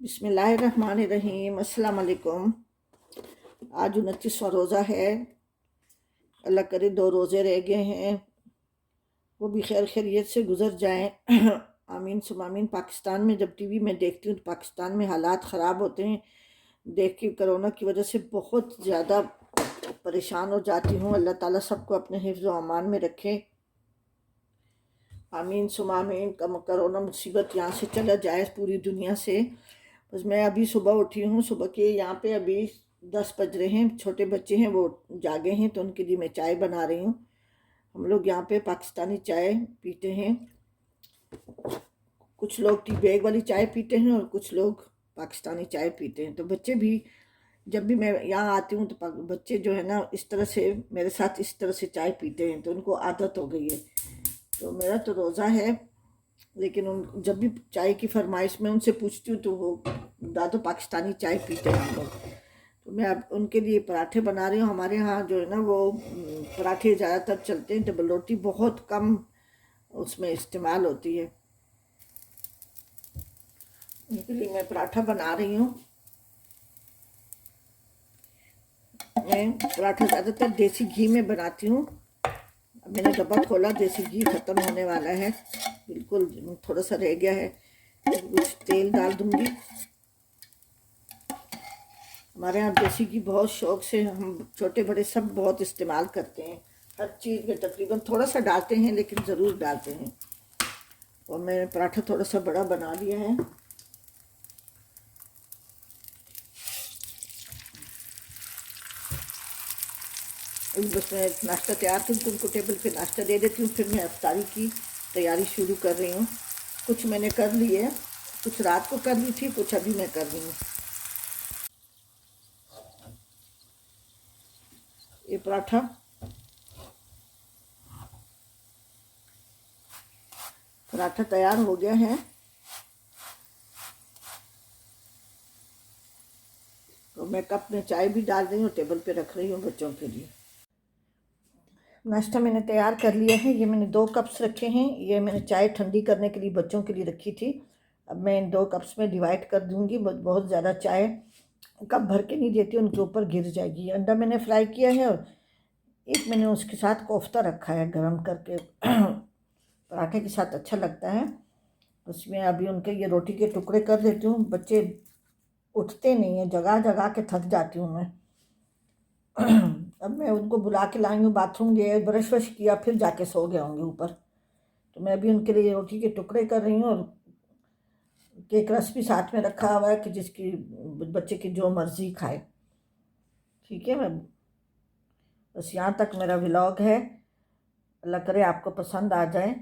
बिस्मिल्लाहिर्रहमानिर्रहीम। अस्सलाम वालेकुम। आज 29वां रोज़ा है। अल्लाह करे 2 रोज़े रह गए हैं, वो भी खैर खैरियत से गुज़र जाएं। आमीन सुम आमीन। पाकिस्तान में जब टीवी में देखती हूँ तो पाकिस्तान में हालात ख़राब होते हैं देख के। कोरोना की वजह से बहुत ज़्यादा परेशान हो जाती हूँ। अल्लाह ताला सबको अपने हिफ्ज़ व अमान में रखे। आमीन सुम आमीन। कोरोना मुसीबत यहाँ से चला जाए पूरी दुनिया से। बस मैं अभी सुबह उठी हूँ। सुबह के यहाँ पे अभी 10 बज रहे हैं। छोटे बच्चे हैं वो जागे हैं तो उनके लिए मैं चाय बना रही हूँ। हम लोग यहाँ पे पाकिस्तानी चाय पीते हैं। कुछ लोग टी बैग वाली चाय पीते हैं और कुछ लोग पाकिस्तानी चाय पीते हैं। तो बच्चे भी जब भी मैं यहाँ आती हूँ तो बच्चे जो है ना इस तरह से मेरे साथ इस तरह से चाय पीते हैं तो उनको आदत हो गई है। तो मेरा तो रोज़ा है, लेकिन उन जब भी चाय की फरमाइश में उनसे पूछती हूँ तो वो दादो पाकिस्तानी चाय पीते हैं हम लोग। तो मैं अब उनके लिए पराठे बना रही हूँ। हमारे यहाँ जो है ना वो पराठे ज़्यादातर चलते हैं, डबल रोटी बहुत कम उसमें इस्तेमाल होती है। उनके लिए मैं पराठा बना रही हूँ। मैं पराठा ज़्यादातर देसी घी में बनाती हूँ। अब मैंने डब्बा खोला, देसी घी ख़त्म होने वाला है, बिल्कुल थोड़ा सा रह गया है। कुछ तेल डाल दूँगी। हमारे यहाँ देसी घी बहुत शौक़ से हम छोटे बड़े सब बहुत इस्तेमाल करते हैं। हर चीज़ में तकरीबन थोड़ा सा डालते हैं, लेकिन ज़रूर डालते हैं। और मैंने पराठा थोड़ा सा बड़ा बना लिया है। बस मैं नाश्ता तैयार कर तो उनको टेबल पे नाश्ता दे देती हूँ। फिर मैं इफ्तारी की तैयारी शुरू कर रही हूँ। कुछ मैंने कर ली है, कुछ रात को कर ली थी, कुछ अभी मैं कर रही हूँ। ये पराठा तैयार हो गया है। तो मैं कप में चाय भी डाल रही हूँ, टेबल पे रख रही हूँ बच्चों के लिए। नाश्ता मैंने तैयार कर लिया है। ये मैंने 2 कप्स रखे हैं। ये मैंने चाय ठंडी करने के लिए बच्चों के लिए रखी थी। अब मैं इन 2 कप्स में डिवाइड कर दूँगी। बहुत ज़्यादा चाय कप भर के नहीं देती, उनके ऊपर गिर जाएगी। अंडा मैंने फ्राई किया है और एक मैंने उसके साथ कोफ्ता रखा है गरम करके। पराठे के साथ अच्छा लगता है। उसमें अभी उनके ये रोटी के टुकड़े कर देती हूँ। बच्चे उठते नहीं हैं, जगा जगा के थक जाती हूँ मैं। अब मैं उनको बुला के लाई हूँ, बाथरूम गए, ब्रश वश किया, फिर जाके सो गए होंगे ऊपर। तो मैं अभी उनके लिए रोटी के टुकड़े कर रही हूँ और केक रस भी साथ में रखा हुआ है कि जिसकी बच्चे की जो मर्ज़ी खाए। ठीक है, मैं बस यहाँ तक मेरा व्लॉग है। अल्लाह करे आपको पसंद आ जाए।